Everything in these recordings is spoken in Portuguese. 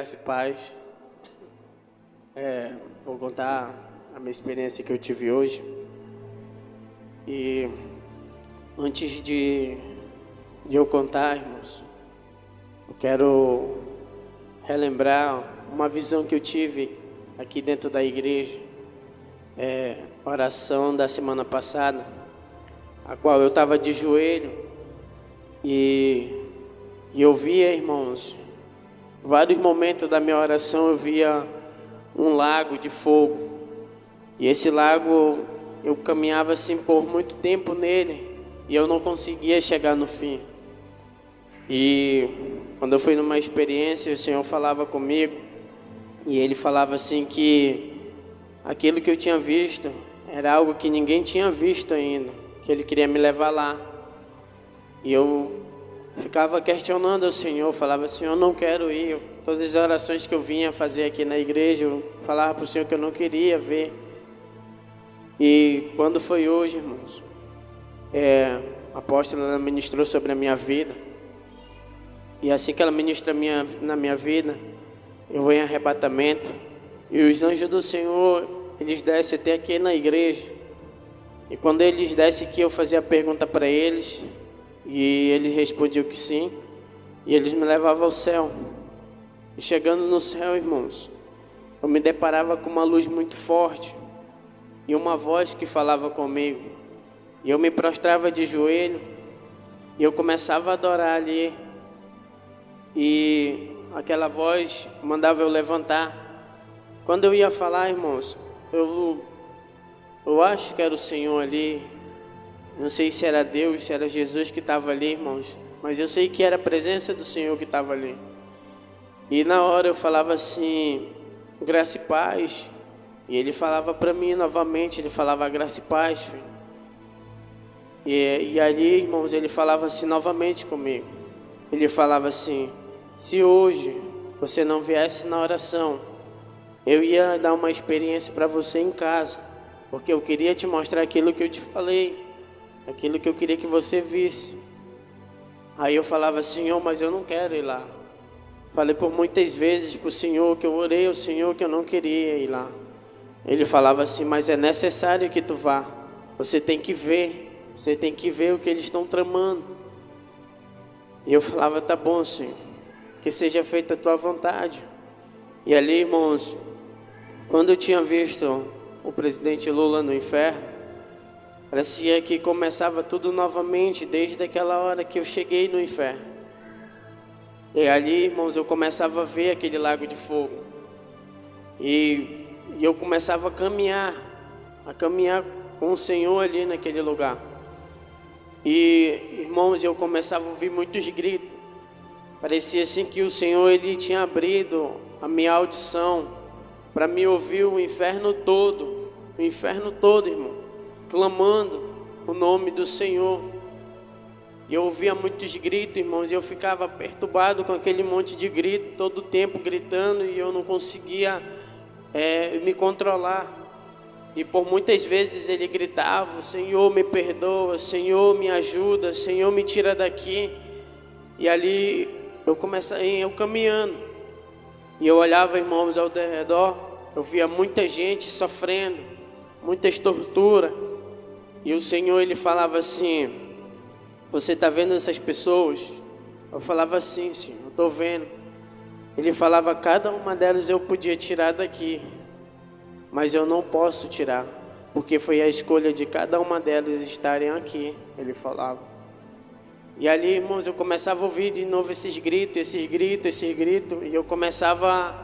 Graça e paz. Vou contar a minha experiência que eu tive hoje. E antes de eu contar, irmãos, eu quero relembrar uma visão que eu tive aqui dentro da igreja. Oração da semana passada, a qual eu estava de joelho e eu via, irmãos, vários momentos da minha oração eu via um lago de fogo. E esse lago, eu caminhava assim por muito tempo nele e eu não conseguia chegar no fim. E quando eu fui numa experiência, o Senhor falava comigo e Ele falava assim que aquilo que eu tinha visto era algo que ninguém tinha visto ainda, que Ele queria me levar lá. E eu ficava questionando ao Senhor, falava assim, eu não quero ir. Todas as orações que eu vinha fazer aqui na igreja, eu falava para o Senhor que eu não queria ver. E quando foi hoje, irmãos, a apóstola ministrou sobre a minha vida. E assim que ela ministra na minha vida, eu vou em arrebatamento. E os anjos do Senhor, eles descem até aqui na igreja. E quando eles descem aqui, eu fazia a pergunta para eles. E eles respondiam que sim. E eles me levavam ao céu. E chegando no céu, irmãos, eu me deparava com uma luz muito forte. E uma voz que falava comigo. E eu me prostrava de joelho. E eu começava a adorar ali. E aquela voz mandava eu levantar. Quando eu ia falar, irmãos, eu acho que era o Senhor ali. Não sei se era Deus, se era Jesus que estava ali, irmãos. Mas eu sei que era a presença do Senhor que estava ali. E na hora eu falava assim, graça e paz. E Ele falava para mim novamente, Ele falava graça e paz, filho. E ali, irmãos, Ele falava assim novamente comigo. Ele falava assim, se hoje você não viesse na oração, eu ia dar uma experiência para você em casa. Porque eu queria te mostrar aquilo que eu te falei. Aquilo que eu queria que você visse. Aí eu falava, Senhor, mas eu não quero ir lá. Falei por muitas vezes para o Senhor que eu orei ao Senhor que eu não queria ir lá. Ele falava assim, mas é necessário que tu vá. Você tem que ver. Você tem que ver o que eles estão tramando. E eu falava, tá bom, Senhor. Que seja feita a tua vontade. E ali, irmãos, quando eu tinha visto o presidente Lula no inferno, parecia que começava tudo novamente, desde aquela hora que eu cheguei no inferno. E ali, irmãos, eu começava a ver aquele lago de fogo. E eu começava a caminhar com o Senhor ali naquele lugar. E, irmãos, eu começava a ouvir muitos gritos. Parecia assim que o Senhor, Ele tinha abrido a minha audição para me ouvir o inferno todo, irmão, clamando o nome do Senhor. E eu ouvia muitos gritos, irmãos, e eu ficava perturbado com aquele monte de grito, todo o tempo gritando, e eu não conseguia me controlar. E por muitas vezes ele gritava, Senhor me perdoa, Senhor me ajuda, Senhor me tira daqui. E ali eu caminhando, e eu olhava, irmãos, ao redor, eu via muita gente sofrendo, muitas torturas. E o Senhor, Ele falava assim, você está vendo essas pessoas? Eu falava assim, Senhor, eu estou vendo. Ele falava, cada uma delas eu podia tirar daqui, mas eu não posso tirar, porque foi a escolha de cada uma delas estarem aqui, Ele falava. E ali, irmãos, eu começava a ouvir de novo esses gritos, e eu começava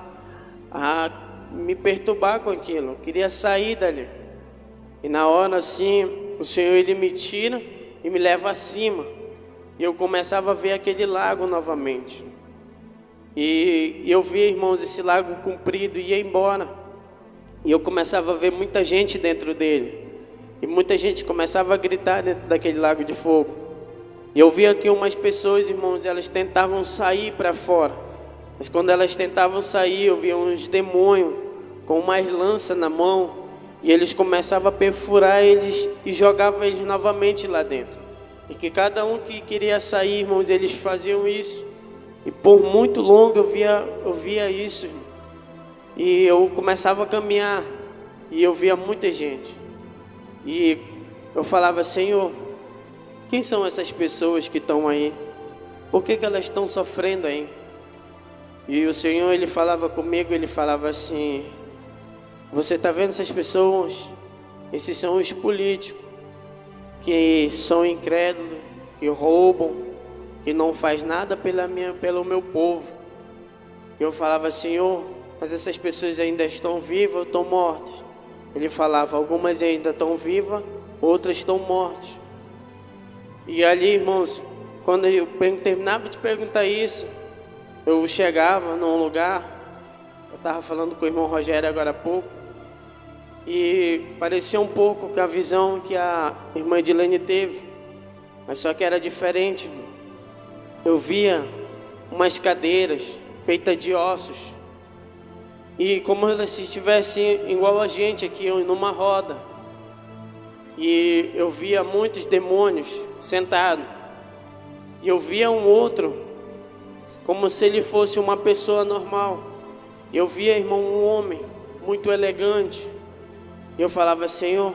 a me perturbar com aquilo, eu queria sair dali. E na hora assim, o Senhor, Ele me tira e me leva acima. E eu começava a ver aquele lago novamente. E eu via, irmãos, esse lago comprido e ia embora. E eu começava a ver muita gente dentro dele. E muita gente começava a gritar dentro daquele lago de fogo. E eu via que umas pessoas, irmãos, elas tentavam sair para fora. Mas quando elas tentavam sair, eu via uns demônios com umas lanças na mão. E eles começavam a perfurar eles e jogavam eles novamente lá dentro. E que cada um que queria sair, irmãos, eles faziam isso. E por muito longo eu via isso. E eu começava a caminhar e eu via muita gente. E eu falava: Senhor, quem são essas pessoas que estão aí? Por que elas estão sofrendo aí? E o Senhor, Ele falava comigo, Ele falava assim: você está vendo essas pessoas? Esses são os políticos que são incrédulos, que roubam, que não faz nada pelo meu povo. E eu falava: Senhor, mas essas pessoas ainda estão vivas ou estão mortas? Ele falava: algumas ainda estão vivas, outras estão mortas. E ali, irmãos, quando eu terminava de perguntar isso, eu chegava num lugar, eu estava falando com o irmão Rogério agora há pouco, e parecia um pouco com a visão que a irmã Edilene teve, mas só que era diferente. Eu via umas cadeiras feitas de ossos, e como se estivessem igual a gente aqui numa roda, e eu via muitos demônios sentados, e eu via um outro como se ele fosse uma pessoa normal. Eu via, irmão, um homem muito elegante, e eu falava: Senhor,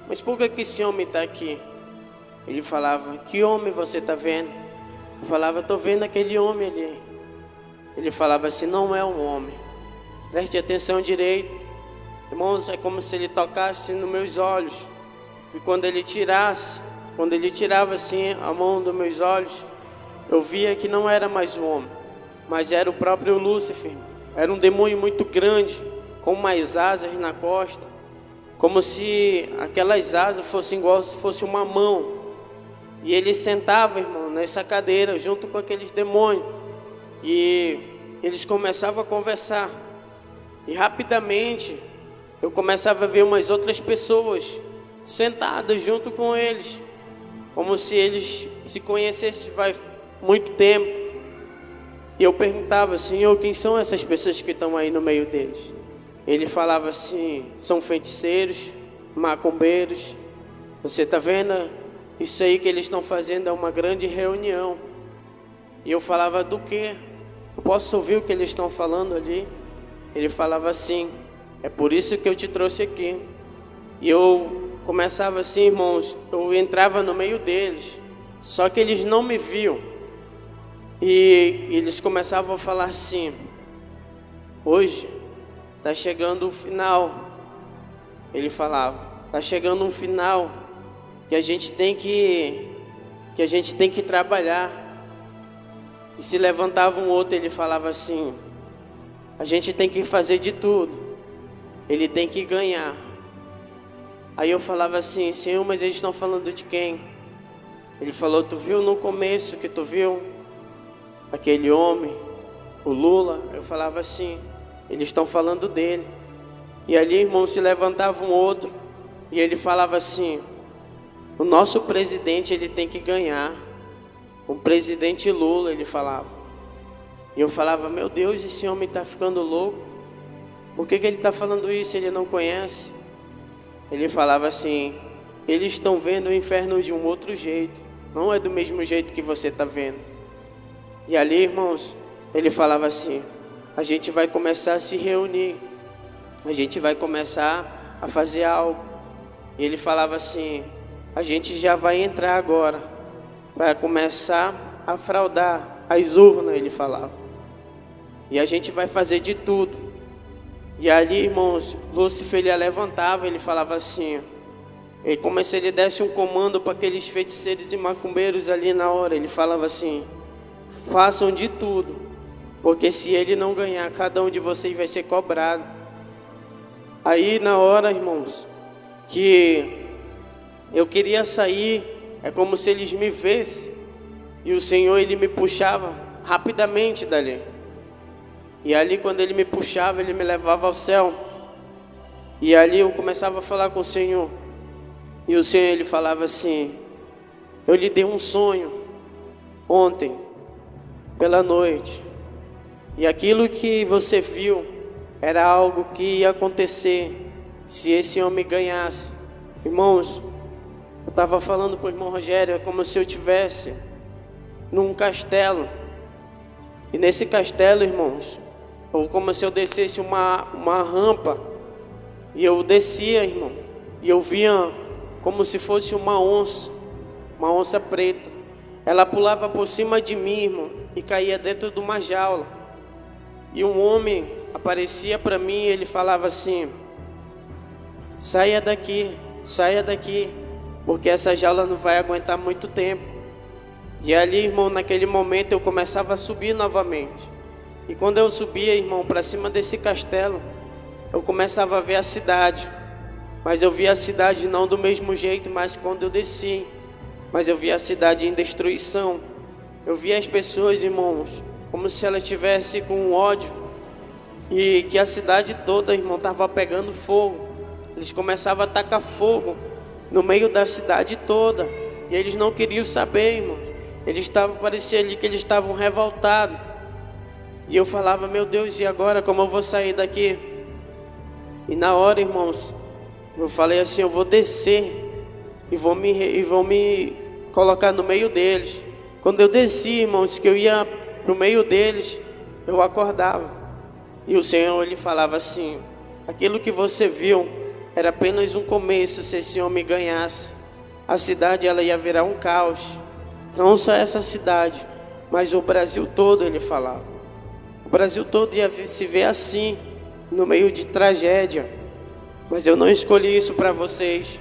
mas por que esse homem está aqui? Ele falava: que homem você está vendo? Eu falava: estou vendo aquele homem ali. Ele falava assim: não é um homem, preste atenção direito. Irmãos, é como se ele tocasse nos meus olhos, e quando ele tirava assim a mão dos meus olhos, eu via que não era mais um homem, mas era o próprio Lúcifer. Era um demônio muito grande, com umas asas na costa, como se aquelas asas fossem igual se fosse uma mão. E ele sentava, irmão, nessa cadeira junto com aqueles demônios, e eles começavam a conversar. E rapidamente eu começava a ver umas outras pessoas sentadas junto com eles, como se eles se conhecessem faz muito tempo. E eu perguntava: Senhor, quem são essas pessoas que estão aí no meio deles? Ele falava assim: são feiticeiros, macumbeiros. Você está vendo? Isso aí que eles estão fazendo é uma grande reunião. E eu falava: do quê? Eu posso ouvir o que eles estão falando ali? Ele falava assim: é por isso que eu te trouxe aqui. E eu começava assim, irmãos, eu entrava no meio deles, só que eles não me viam. E eles começavam a falar assim: hoje está chegando o final. Ele falava: está chegando um final que a gente tem que trabalhar. E se levantava um outro, ele falava assim: a gente tem que fazer de tudo, ele tem que ganhar. Aí eu falava assim: Senhor, mas eles estão falando de quem? Ele falou: tu viu no começo que tu viu aquele homem, o Lula? Eu falava assim: eles estão falando dele. E ali, irmão, se levantava um outro, e ele falava assim: o nosso presidente, ele tem que ganhar. O presidente Lula, ele falava. E eu falava: meu Deus, esse homem está ficando louco. Por que ele está falando isso? Ele não conhece. Ele falava assim: eles estão vendo o inferno de um outro jeito, não é do mesmo jeito que você está vendo. E ali, irmãos, ele falava assim: a gente vai começar a se reunir, a gente vai começar a fazer algo. E ele falava assim: a gente já vai entrar agora para começar a fraudar as urnas, ele falava. E a gente vai fazer de tudo. E ali, irmãos, Lúcifer, ele levantava, ele falava assim, como se ele desse um comando para aqueles feiticeiros e macumbeiros ali na hora. Ele falava assim: façam de tudo, porque se ele não ganhar, cada um de vocês vai ser cobrado. Aí na hora, irmãos, que eu queria sair, é como se eles me vissem, e o Senhor, ele me puxava rapidamente dali. E ali, quando ele me puxava, ele me levava ao céu. E ali eu começava a falar com o Senhor. E o Senhor, ele falava assim: eu lhe dei um sonho ontem pela noite, e aquilo que você viu era algo que ia acontecer se esse homem ganhasse. Irmãos, eu estava falando para o irmão Rogério, é como se eu estivesse num castelo, E nesse castelo, irmãos, como se eu descesse uma rampa. E eu descia, irmão, e eu via como se fosse uma onça preta. Ela pulava por cima de mim, irmão, e caía dentro de uma jaula. E um homem aparecia para mim e ele falava assim: saia daqui, porque essa jaula não vai aguentar muito tempo. E ali, irmão, naquele momento eu começava a subir novamente. E quando eu subia, irmão, para cima desse castelo, eu começava a ver a cidade. Mas eu via a cidade não do mesmo jeito, mas quando eu desci. Mas eu via a cidade em destruição. Eu via as pessoas, irmãos, como se elas estivessem com ódio. E que a cidade toda, irmão, estava pegando fogo. Eles começavam a tacar fogo no meio da cidade toda. E eles não queriam saber, irmão. Parecia ali que eles estavam revoltados. E eu falava: meu Deus, e agora como eu vou sair daqui? E na hora, irmãos, eu falei assim: eu vou descer e vou me colocar no meio deles. Quando eu desci, irmãos, que eu ia pro meio deles, eu acordava. E o Senhor, ele falava assim: aquilo que você viu era apenas um começo. Se esse homem ganhasse, a cidade ela ia virar um caos. Não só essa cidade, mas o Brasil todo, ele falava. O Brasil todo ia se ver assim, no meio de tragédia. Mas eu não escolhi isso para vocês.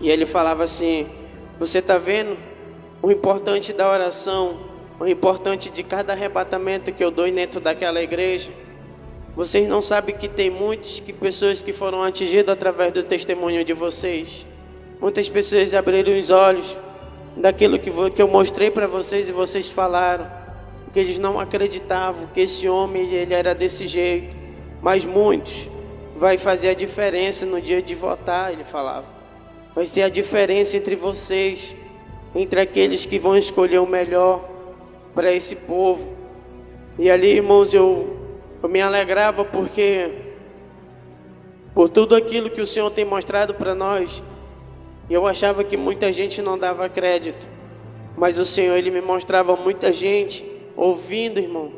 E ele falava assim: você está vendo o importante da oração, o importante de cada arrebatamento que eu dou dentro daquela igreja? Vocês não sabem que tem pessoas que foram atingidas através do testemunho de vocês. Muitas pessoas abriram os olhos daquilo que eu mostrei para vocês e vocês falaram, porque eles não acreditavam que esse homem ele era desse jeito. Mas muitos vai fazer a diferença no dia de votar, ele falava. Vai ser a diferença entre vocês, entre aqueles que vão escolher o melhor para esse povo. E ali, irmãos, eu me alegrava porque por tudo aquilo que o Senhor tem mostrado para nós. Eu achava que muita gente não dava crédito, mas o Senhor, ele me mostrava muita gente ouvindo, irmão,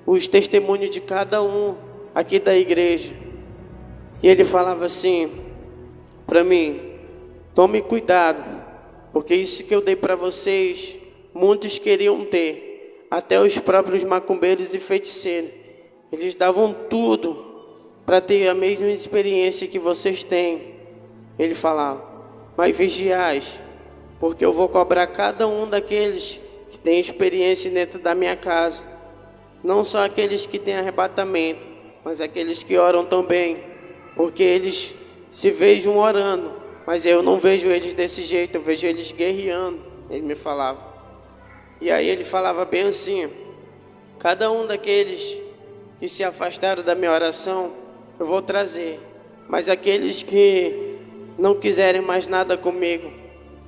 os testemunhos de cada um aqui da igreja. E ele falava assim para mim: tome cuidado, porque isso que eu dei para vocês, muitos queriam ter, até os próprios macumbeiros e feiticeiros. Eles davam tudo para ter a mesma experiência que vocês têm. Ele falava: mas vigiais, porque eu vou cobrar cada um daqueles que tem experiência dentro da minha casa. Não só aqueles que têm arrebatamento, mas aqueles que oram também. Porque eles se vejam orando, mas eu não vejo eles desse jeito, eu vejo eles guerreando. Ele me falava. E aí ele falava bem assim: cada um daqueles que se afastaram da minha oração, eu vou trazer. Mas aqueles que não quiserem mais nada comigo,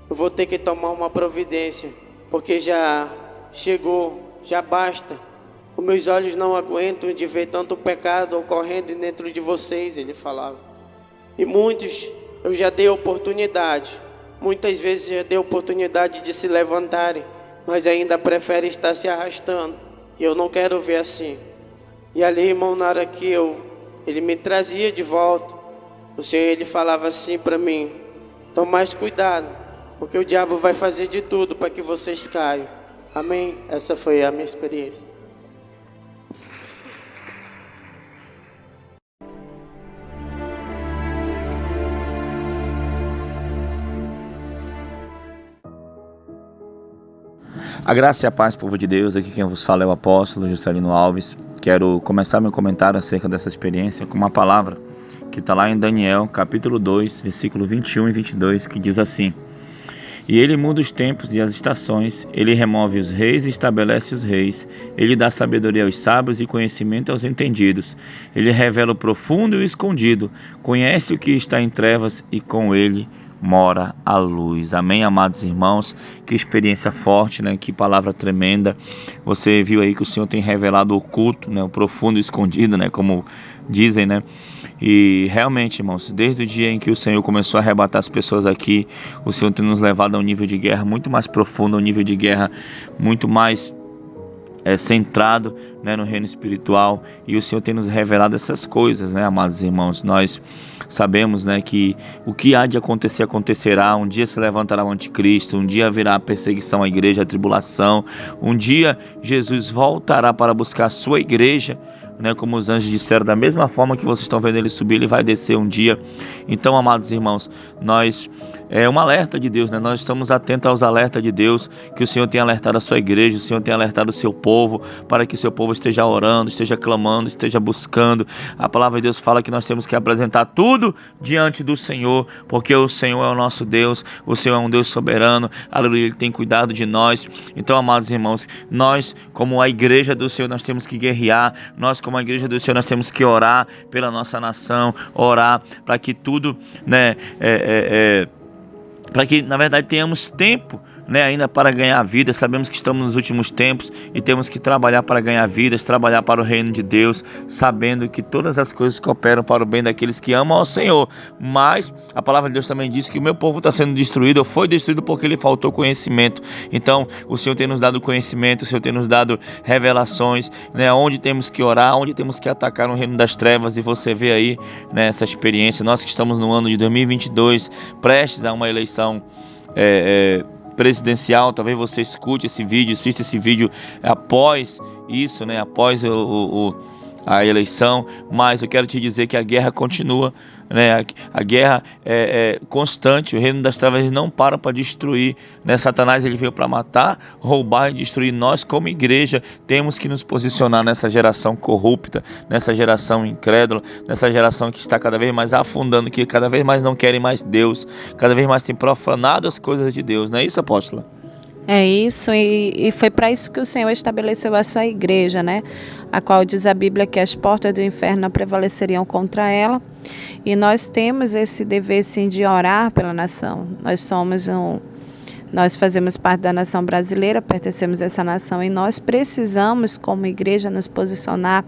eu vou ter que tomar uma providência, porque já chegou, já basta. Os meus olhos não aguentam de ver tanto pecado ocorrendo dentro de vocês, ele falava. E muitos eu já dei oportunidade, muitas vezes já dei oportunidade de se levantarem, mas ainda preferem estar se arrastando. E eu não quero ver assim. E ali, irmão, na hora que ele me trazia de volta, o Senhor, ele falava assim para mim: tome mais cuidado, porque o diabo vai fazer de tudo para que vocês caiam. Amém? Essa foi a minha experiência. A graça e a paz, povo de Deus. Aqui quem vos fala é o apóstolo Juscelino Alves. Quero começar meu comentário acerca dessa experiência com uma palavra que está lá em Daniel, capítulo 2, versículo 21 e 22, que diz assim: e ele muda os tempos e as estações, ele remove os reis e estabelece os reis, ele dá sabedoria aos sábios e conhecimento aos entendidos, ele revela o profundo e o escondido, conhece o que está em trevas e com ele mora a luz. Amém, amados irmãos? Que experiência forte, né? Que palavra tremenda. Você viu aí que o Senhor tem revelado o oculto, né? O profundo e escondido, né? Como dizem, né? E realmente, irmãos, desde o dia em que o Senhor começou a arrebatar as pessoas aqui, o Senhor tem nos levado a um nível de guerra muito mais profundo, a um nível de guerra muito mais centrado, né, no reino espiritual, e o Senhor tem nos revelado essas coisas, né, amados irmãos. Nós sabemos, né, que o que há de acontecer acontecerá. Um dia se levantará o anticristo, um dia haverá a perseguição à igreja, a tribulação, um dia Jesus voltará para buscar a sua igreja, né, como os anjos disseram, da mesma forma que vocês estão vendo ele subir, ele vai descer um dia. Então, amados irmãos, é um alerta de Deus, né? Nós estamos atentos aos alertas de Deus, que o Senhor tem alertado a sua igreja, o Senhor tem alertado o seu povo, para que o seu povo esteja orando, esteja clamando, esteja buscando. A palavra de Deus fala que nós temos que apresentar tudo diante do Senhor, porque o Senhor é o nosso Deus, o Senhor é um Deus soberano, aleluia, Ele tem cuidado de nós. Então, amados irmãos, nós, como a igreja do Senhor, nós temos que guerrear, nós, como a igreja do Senhor, nós temos que orar pela nossa nação, orar para que tudo, né, para que, na verdade, tenhamos tempo, né, ainda para ganhar vida. Sabemos que estamos nos últimos tempos e temos que trabalhar para ganhar vidas, trabalhar para o reino de Deus, sabendo que todas as coisas cooperam para o bem daqueles que amam ao Senhor. Mas a palavra de Deus também diz que o meu povo está sendo destruído, ou foi destruído porque lhe faltou conhecimento. Então o Senhor tem nos dado conhecimento, o Senhor tem nos dado revelações, né, onde temos que orar, onde temos que atacar no reino das trevas. E você vê aí, né, essa experiência. Nós que estamos no ano de 2022, prestes a uma eleição presidencial, talvez você escute esse vídeo, assista esse vídeo após isso, né, após a eleição, mas eu quero te dizer que a guerra continua, né? A guerra é constante, o reino das trevas não para destruir, né? Satanás, ele veio para matar, roubar e destruir. Nós, como igreja, temos que nos posicionar nessa geração corrupta, nessa geração incrédula, nessa geração que está cada vez mais afundando, que cada vez mais não querem mais Deus, cada vez mais tem profanado as coisas de Deus, não é isso, apóstola? É isso, e foi para isso que o Senhor estabeleceu a sua igreja, né? A qual diz a Bíblia que as portas do inferno não prevaleceriam contra ela. E nós temos esse dever, sim, de orar pela nação. Nós fazemos parte da nação brasileira, pertencemos a essa nação, e nós precisamos, como igreja, nos posicionar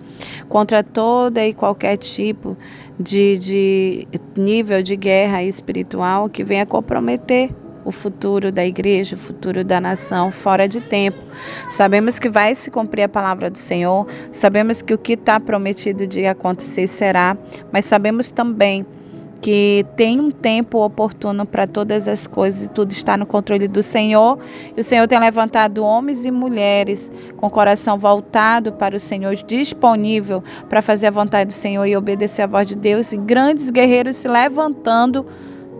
contra toda e qualquer tipo de nível de guerra espiritual que venha comprometer o futuro da igreja, o futuro da nação fora de tempo. Sabemos que vai se cumprir a palavra do Senhor, sabemos que o que está prometido de acontecer será, mas sabemos também que tem um tempo oportuno para todas as coisas, e tudo está no controle do Senhor, e o Senhor tem levantado homens e mulheres com o coração voltado para o Senhor, disponível para fazer a vontade do Senhor e obedecer a voz de Deus, e grandes guerreiros se levantando,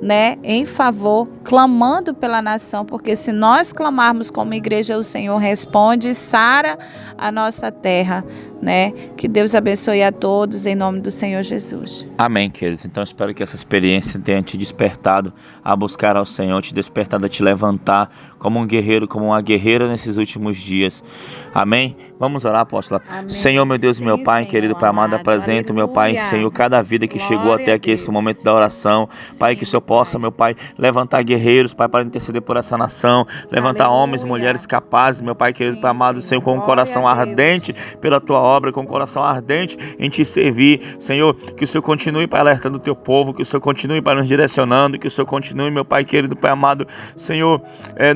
né, em favor, clamando pela nação, porque se nós clamarmos como igreja, o Senhor responde e sara a nossa terra, né? Que Deus abençoe a todos em nome do Senhor Jesus. Amém, queridos. Então espero que essa experiência tenha te despertado a buscar ao Senhor, te despertado a te levantar como um guerreiro, como uma guerreira nesses últimos dias. Amém? Vamos orar, apóstola. Amém. Senhor, meu Deus e meu Pai, Senhor, querido Pai amado, apresento, meu Pai, Senhor, cada vida que chegou até aqui, esse momento da oração. Pai, que o Senhor possa, meu Pai, levantar guerreiros, Pai, para interceder por essa nação, levantar homens, mulheres capazes, meu Pai, querido Pai amado, Senhor, com um coração ardente pela Tua obra, com um coração ardente em Te servir. Senhor, que o Senhor continue, Pai, alertando o Teu povo, que o Senhor continue, Pai, nos direcionando, que o Senhor continue, meu Pai, querido Pai amado, Senhor,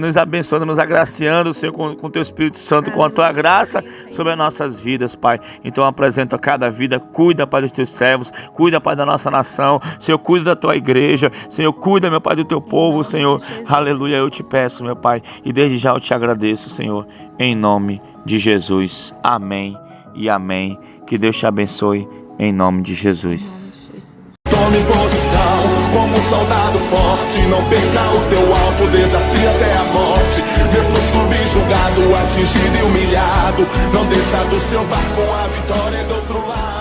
nos abençoando, nos agraciando, Senhor, com Teu Espírito Santo, com a Tua graça sobre as nossas vidas, Pai. Então apresenta cada vida, cuida, Pai, dos Teus servos, cuida, Pai, da nossa nação, Senhor, cuida da Tua igreja, Senhor, cuida, meu Pai, do Teu povo, Senhor, aleluia, eu te peço, meu Pai, e desde já eu te agradeço, Senhor, em nome de Jesus, amém e amém. Que Deus te abençoe em nome de Jesus. Tome posição como um soldado forte, não perca o teu alvo, desafia até a morte. Mesmo subjugado, atingido e humilhado, não desça do seu barco, a vitória é do outro lado.